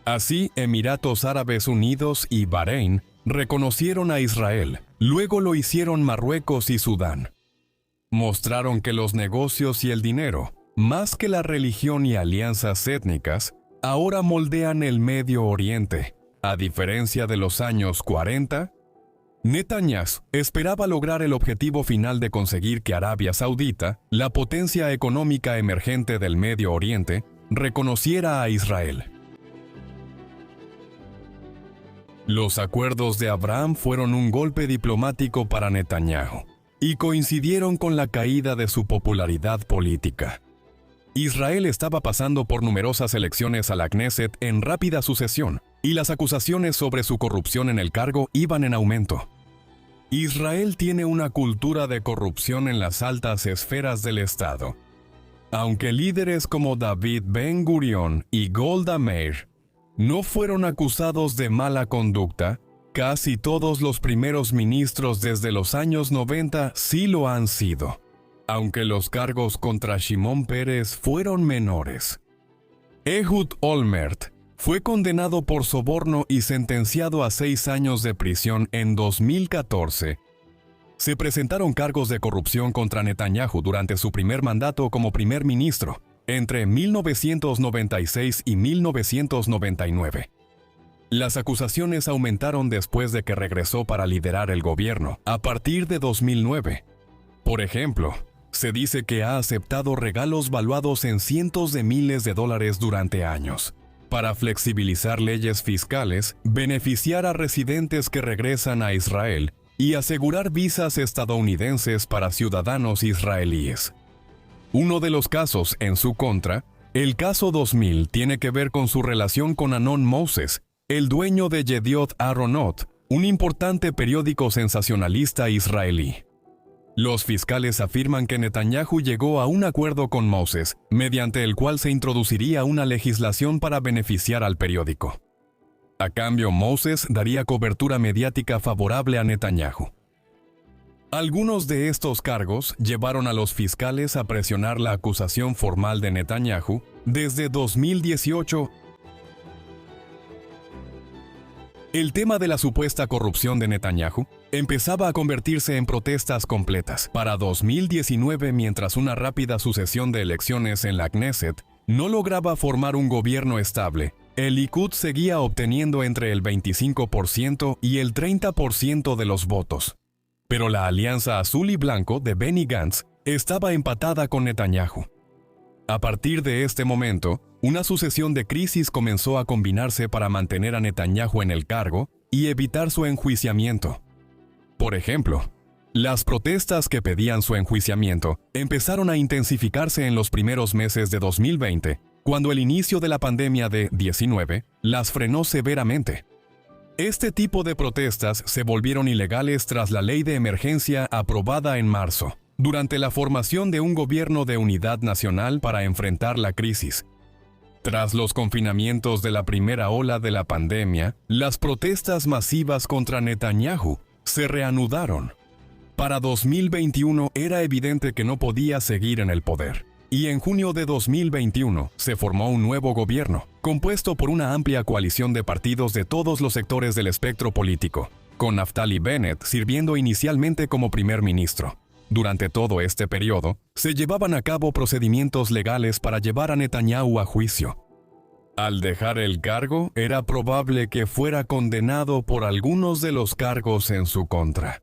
Así, Emiratos Árabes Unidos y Bahrein reconocieron a Israel, luego lo hicieron Marruecos y Sudán. Mostraron que los negocios y el dinero, más que la religión y alianzas étnicas, ahora moldean el Medio Oriente. A diferencia de los años 40, Netanyahu esperaba lograr el objetivo final de conseguir que Arabia Saudita, la potencia económica emergente del Medio Oriente, reconociera a Israel. Los acuerdos de Abraham fueron un golpe diplomático para Netanyahu y coincidieron con la caída de su popularidad política. Israel estaba pasando por numerosas elecciones a la Knesset en rápida sucesión y las acusaciones sobre su corrupción en el cargo iban en aumento. Israel tiene una cultura de corrupción en las altas esferas del Estado. Aunque líderes como David Ben Gurion y Golda Meir no fueron acusados de mala conducta, casi todos los primeros ministros desde los años 90 sí lo han sido, aunque los cargos contra Shimon Peres fueron menores. Ehud Olmert fue condenado por soborno y sentenciado a 6 años de prisión en 2014. Se presentaron cargos de corrupción contra Netanyahu durante su primer mandato como primer ministro, entre 1996 y 1999. Las acusaciones aumentaron después de que regresó para liderar el gobierno, a partir de 2009. Por ejemplo, se dice que ha aceptado regalos valuados en cientos de miles de dólares durante años, para flexibilizar leyes fiscales, beneficiar a residentes que regresan a Israel y asegurar visas estadounidenses para ciudadanos israelíes. Uno de los casos en su contra, el caso 2000, tiene que ver con su relación con Anon Moses, el dueño de Yediot Aharonot, un importante periódico sensacionalista israelí. Los fiscales afirman que Netanyahu llegó a un acuerdo con Moses, mediante el cual se introduciría una legislación para beneficiar al periódico. A cambio, Moses daría cobertura mediática favorable a Netanyahu. Algunos de estos cargos llevaron a los fiscales a presionar la acusación formal de Netanyahu desde 2018. El tema de la supuesta corrupción de Netanyahu empezaba a convertirse en protestas completas. Para 2019, mientras una rápida sucesión de elecciones en la Knesset no lograba formar un gobierno estable, el Likud seguía obteniendo entre el 25% y el 30% de los votos. Pero la alianza azul y blanco de Benny Gantz estaba empatada con Netanyahu. A partir de este momento, una sucesión de crisis comenzó a combinarse para mantener a Netanyahu en el cargo y evitar su enjuiciamiento. Por ejemplo, las protestas que pedían su enjuiciamiento empezaron a intensificarse en los primeros meses de 2020, cuando el inicio de la pandemia de 19 las frenó severamente. Este tipo de protestas se volvieron ilegales tras la ley de emergencia aprobada en marzo, durante la formación de un gobierno de unidad nacional para enfrentar la crisis. Tras los confinamientos de la primera ola de la pandemia, las protestas masivas contra Netanyahu se reanudaron. Para 2021 era evidente que no podía seguir en el poder, y en junio de 2021 se formó un nuevo gobierno, compuesto por una amplia coalición de partidos de todos los sectores del espectro político, con Naftali Bennett sirviendo inicialmente como primer ministro. Durante todo este periodo, se llevaban a cabo procedimientos legales para llevar a Netanyahu a juicio. Al dejar el cargo, era probable que fuera condenado por algunos de los cargos en su contra.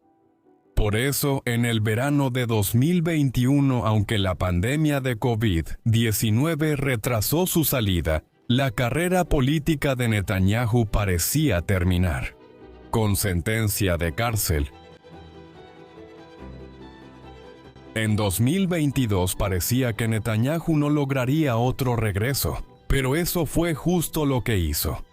Por eso, en el verano de 2021, aunque la pandemia de COVID-19 retrasó su salida, la carrera política de Netanyahu parecía terminar, con sentencia de cárcel. En 2022 parecía que Netanyahu no lograría otro regreso, pero eso fue justo lo que hizo.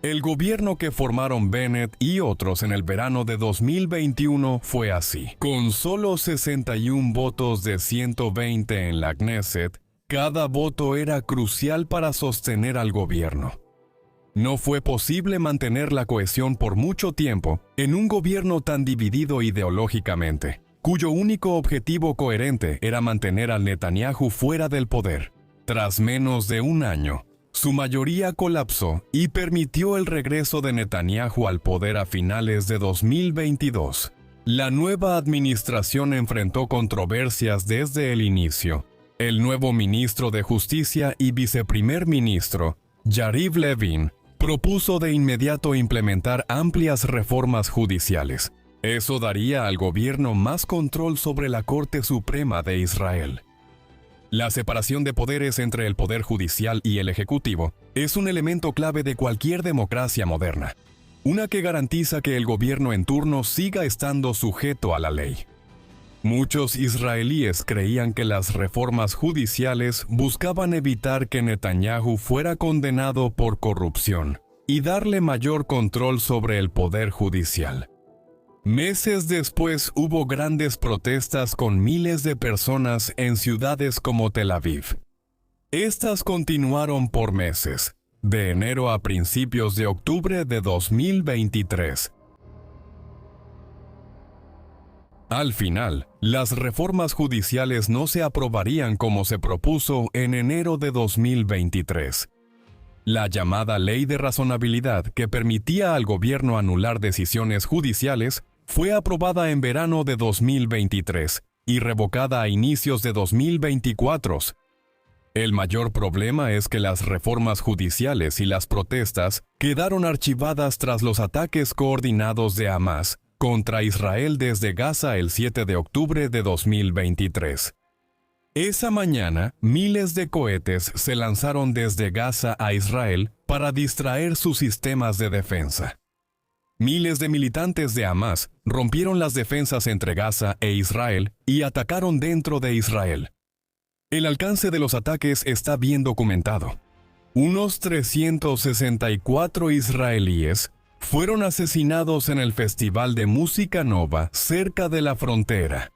El gobierno que formaron Bennett y otros en el verano de 2021 fue así. Con solo 61 votos de 120 en la Knesset, cada voto era crucial para sostener al gobierno. No fue posible mantener la cohesión por mucho tiempo en un gobierno tan dividido ideológicamente, cuyo único objetivo coherente era mantener a Netanyahu fuera del poder. Tras menos de un año, su mayoría colapsó y permitió el regreso de Netanyahu al poder a finales de 2022. La nueva administración enfrentó controversias desde el inicio. El nuevo ministro de Justicia y viceprimer ministro, Yariv Levin, propuso de inmediato implementar amplias reformas judiciales. Eso daría al gobierno más control sobre la Corte Suprema de Israel. La separación de poderes entre el poder judicial y el ejecutivo es un elemento clave de cualquier democracia moderna, una que garantiza que el gobierno en turno siga estando sujeto a la ley. Muchos israelíes creían que las reformas judiciales buscaban evitar que Netanyahu fuera condenado por corrupción y darle mayor control sobre el poder judicial. Meses después hubo grandes protestas con miles de personas en ciudades como Tel Aviv. Estas continuaron por meses, de enero a principios de octubre de 2023. Al final, las reformas judiciales no se aprobarían como se propuso en enero de 2023. La llamada Ley de Razonabilidad, que permitía al gobierno anular decisiones judiciales, fue aprobada en verano de 2023 y revocada a inicios de 2024. El mayor problema es que las reformas judiciales y las protestas quedaron archivadas tras los ataques coordinados de Hamás contra Israel desde Gaza el 7 de octubre de 2023. Esa mañana, miles de cohetes se lanzaron desde Gaza a Israel para distraer sus sistemas de defensa. Miles de militantes de Hamás rompieron las defensas entre Gaza e Israel y atacaron dentro de Israel. El alcance de los ataques está bien documentado. Unos 364 israelíes fueron asesinados en el Festival de Música Nova cerca de la frontera.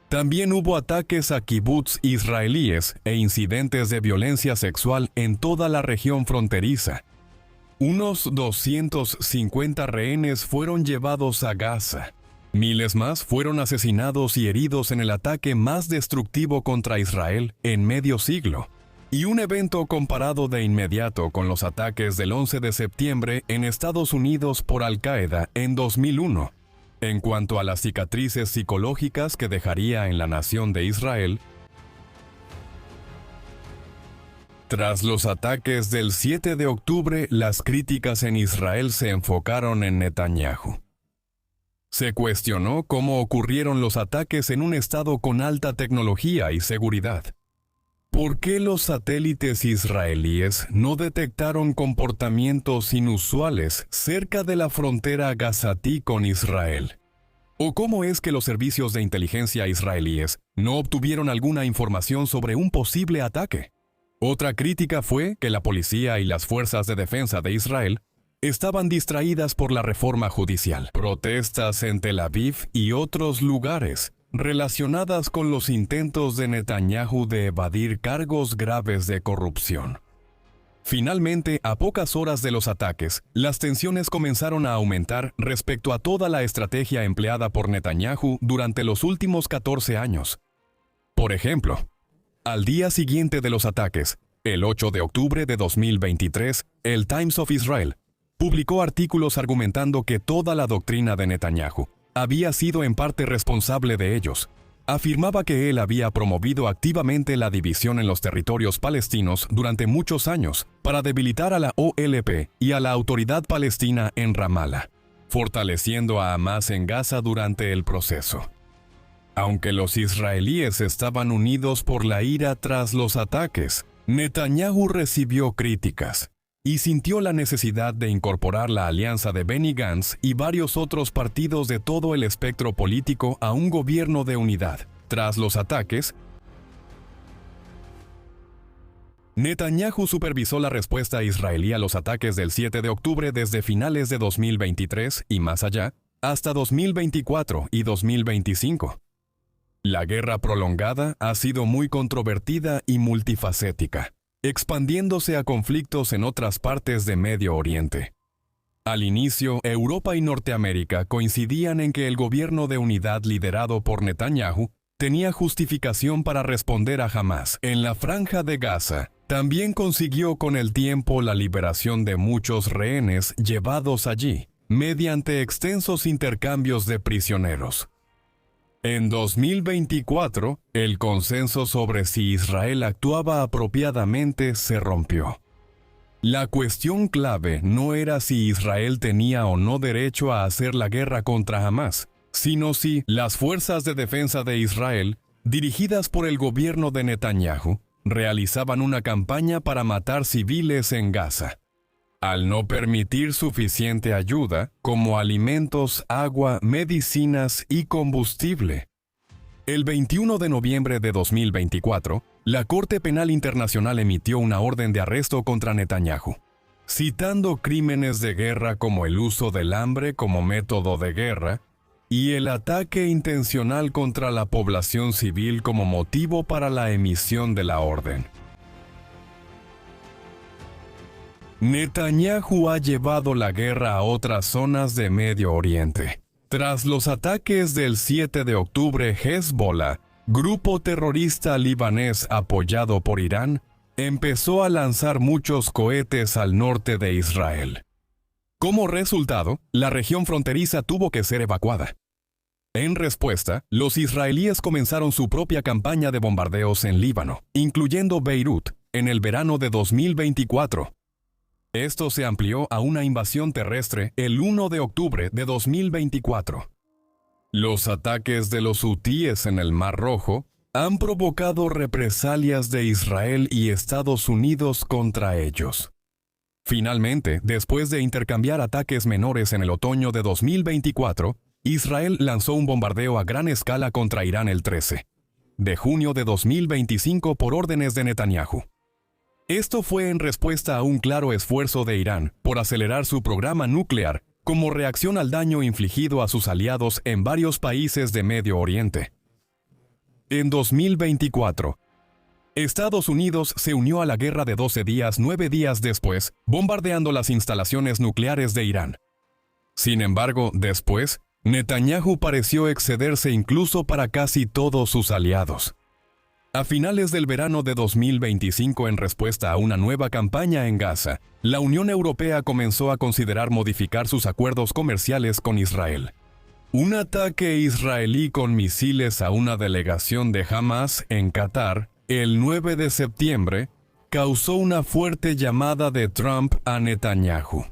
También hubo ataques a kibutz israelíes e incidentes de violencia sexual en toda la región fronteriza. Unos 250 rehenes fueron llevados a Gaza. Miles más fueron asesinados y heridos en el ataque más destructivo contra Israel en medio siglo. Y un evento comparado de inmediato con los ataques del 11 de septiembre en Estados Unidos por Al-Qaeda en 2001. En cuanto a las cicatrices psicológicas que dejaría en la nación de Israel, tras los ataques del 7 de octubre, las críticas en Israel se enfocaron en Netanyahu. Se cuestionó cómo ocurrieron los ataques en un estado con alta tecnología y seguridad. ¿Por qué los satélites israelíes no detectaron comportamientos inusuales cerca de la frontera gazatí con Israel? ¿O cómo es que los servicios de inteligencia israelíes no obtuvieron alguna información sobre un posible ataque? Otra crítica fue que la policía y las fuerzas de defensa de Israel estaban distraídas por la reforma judicial, protestas en Tel Aviv y otros lugares, relacionadas con los intentos de Netanyahu de evadir cargos graves de corrupción. Finalmente, a pocas horas de los ataques, las tensiones comenzaron a aumentar respecto a toda la estrategia empleada por Netanyahu durante los últimos 14 años. Por ejemplo, al día siguiente de los ataques, el 8 de octubre de 2023, el Times of Israel publicó artículos argumentando que toda la doctrina de Netanyahu había sido en parte responsable de ellos. Afirmaba que él había promovido activamente la división en los territorios palestinos durante muchos años para debilitar a la OLP y a la Autoridad Palestina en Ramallah, fortaleciendo a Hamás en Gaza durante el proceso. Aunque los israelíes estaban unidos por la ira tras los ataques, Netanyahu recibió críticas y sintió la necesidad de incorporar la alianza de Benny Gantz y varios otros partidos de todo el espectro político a un gobierno de unidad. Tras los ataques, Netanyahu supervisó la respuesta israelí a los ataques del 7 de octubre desde finales de 2023 y más allá, hasta 2024 y 2025. La guerra prolongada ha sido muy controvertida y multifacética, expandiéndose a conflictos en otras partes de Medio Oriente. Al inicio, Europa y Norteamérica coincidían en que el gobierno de unidad liderado por Netanyahu tenía justificación para responder a Hamás. En la franja de Gaza, también consiguió con el tiempo la liberación de muchos rehenes llevados allí, mediante extensos intercambios de prisioneros. En 2024, el consenso sobre si Israel actuaba apropiadamente se rompió. La cuestión clave no era si Israel tenía o no derecho a hacer la guerra contra Hamás, sino si las fuerzas de defensa de Israel, dirigidas por el gobierno de Netanyahu, realizaban una campaña para matar civiles en Gaza. Al no permitir suficiente ayuda, como alimentos, agua, medicinas y combustible. El 21 de noviembre de 2024, la Corte Penal Internacional emitió una orden de arresto contra Netanyahu, citando crímenes de guerra como el uso del hambre como método de guerra y el ataque intencional contra la población civil como motivo para la emisión de la orden. Netanyahu ha llevado la guerra a otras zonas de Medio Oriente. Tras los ataques del 7 de octubre, Hezbollah, grupo terrorista libanés apoyado por Irán, empezó a lanzar muchos cohetes al norte de Israel. Como resultado, la región fronteriza tuvo que ser evacuada. En respuesta, los israelíes comenzaron su propia campaña de bombardeos en Líbano, incluyendo Beirut, en el verano de 2024. Esto se amplió a una invasión terrestre el 1 de octubre de 2024. Los ataques de los hutíes en el Mar Rojo han provocado represalias de Israel y Estados Unidos contra ellos. Finalmente, después de intercambiar ataques menores en el otoño de 2024, Israel lanzó un bombardeo a gran escala contra Irán el 13 de junio de 2025 por órdenes de Netanyahu. Esto fue en respuesta a un claro esfuerzo de Irán por acelerar su programa nuclear como reacción al daño infligido a sus aliados en varios países de Medio Oriente. En 2024, Estados Unidos se unió a la guerra de 12 días 9 días después, bombardeando las instalaciones nucleares de Irán. Sin embargo, después, Netanyahu pareció excederse incluso para casi todos sus aliados. A finales del verano de 2025, en respuesta a una nueva campaña en Gaza, la Unión Europea comenzó a considerar modificar sus acuerdos comerciales con Israel. Un ataque israelí con misiles a una delegación de Hamas en Qatar, el 9 de septiembre, causó una fuerte llamada de Trump a Netanyahu.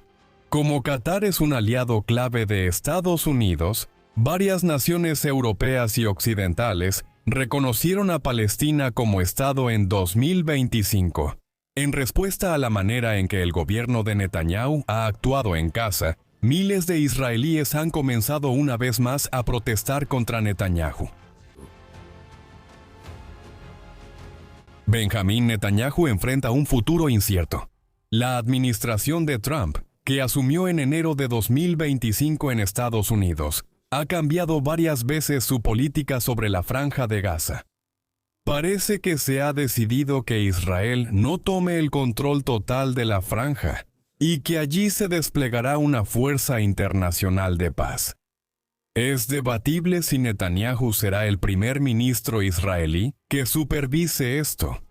Como Qatar es un aliado clave de Estados Unidos, varias naciones europeas y occidentales reconocieron a Palestina como Estado en 2025. En respuesta a la manera en que el gobierno de Netanyahu ha actuado en Gaza, miles de israelíes han comenzado una vez más a protestar contra Netanyahu. Benjamín Netanyahu enfrenta un futuro incierto. La administración de Trump, que asumió en enero de 2025 en Estados Unidos, ha cambiado varias veces su política sobre la Franja de Gaza. Parece que se ha decidido que Israel no tome el control total de la franja y que allí se desplegará una fuerza internacional de paz. Es debatible si Netanyahu será el primer ministro israelí que supervise esto.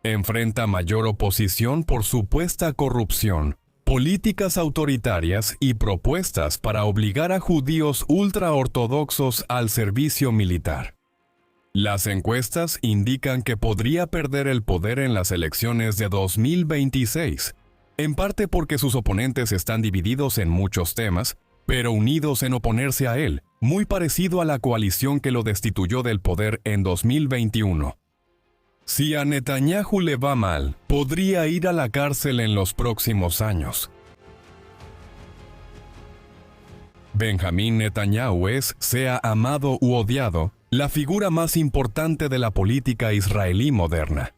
Enfrenta mayor oposición por supuesta corrupción, políticas autoritarias y propuestas para obligar a judíos ultraortodoxos al servicio militar. Las encuestas indican que podría perder el poder en las elecciones de 2026, en parte porque sus oponentes están divididos en muchos temas, pero unidos en oponerse a él, muy parecido a la coalición que lo destituyó del poder en 2021. Si a Netanyahu le va mal, podría ir a la cárcel en los próximos años. Benjamín Netanyahu es, sea amado u odiado, la figura más importante de la política israelí moderna.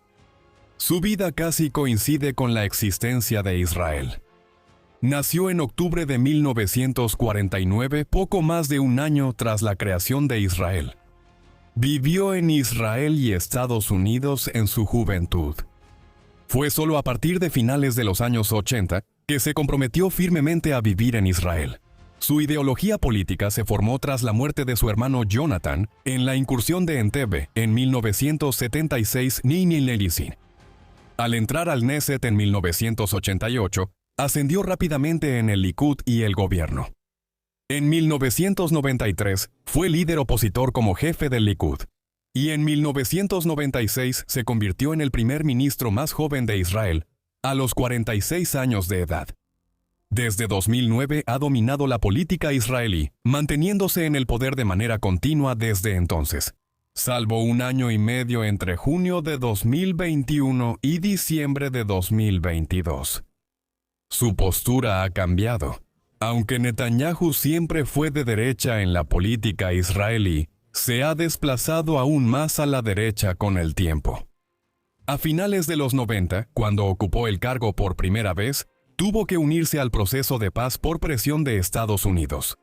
Su vida casi coincide con la existencia de Israel. Nació en octubre de 1949, poco más de un año tras la creación de Israel. Vivió en Israel y Estados Unidos en su juventud. Fue solo a partir de finales de los años 80 que se comprometió firmemente a vivir en Israel. Su ideología política se formó tras la muerte de su hermano Jonathan en la incursión de Entebbe en 1976 Ninilelisín. Al entrar al Knesset en 1988, ascendió rápidamente en el Likud y el gobierno. En 1993 fue líder opositor como jefe del Likud, y en 1996 se convirtió en el primer ministro más joven de Israel, a los 46 años de edad. Desde 2009 ha dominado la política israelí, manteniéndose en el poder de manera continua desde entonces, salvo un año y medio entre junio de 2021 y diciembre de 2022. Su postura ha cambiado. Aunque Netanyahu siempre fue de derecha en la política israelí, se ha desplazado aún más a la derecha con el tiempo. A finales de los 90, cuando ocupó el cargo por primera vez, tuvo que unirse al proceso de paz por presión de Estados Unidos.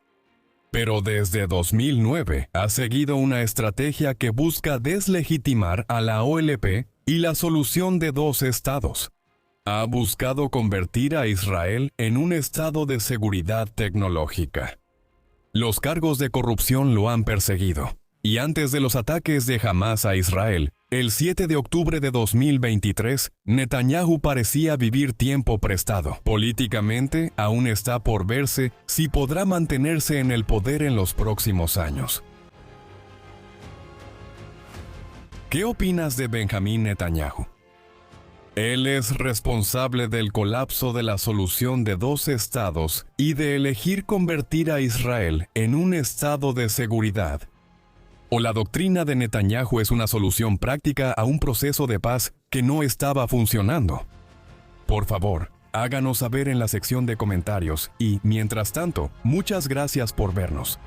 Pero desde 2009 ha seguido una estrategia que busca deslegitimar a la OLP y la solución de dos estados. Ha buscado convertir a Israel en un estado de seguridad tecnológica. Los cargos de corrupción lo han perseguido, y antes de los ataques de Hamas a Israel, El 7 de octubre de 2023, Netanyahu parecía vivir tiempo prestado. Políticamente, aún está por verse si podrá mantenerse en el poder en los próximos años. ¿Qué opinas de Benjamín Netanyahu? Él es responsable del colapso de la solución de dos estados y de elegir convertir a Israel en un estado de seguridad. ¿O la doctrina de Netanyahu es una solución práctica a un proceso de paz que no estaba funcionando? Por favor, háganos saber en la sección de comentarios y, mientras tanto, muchas gracias por vernos.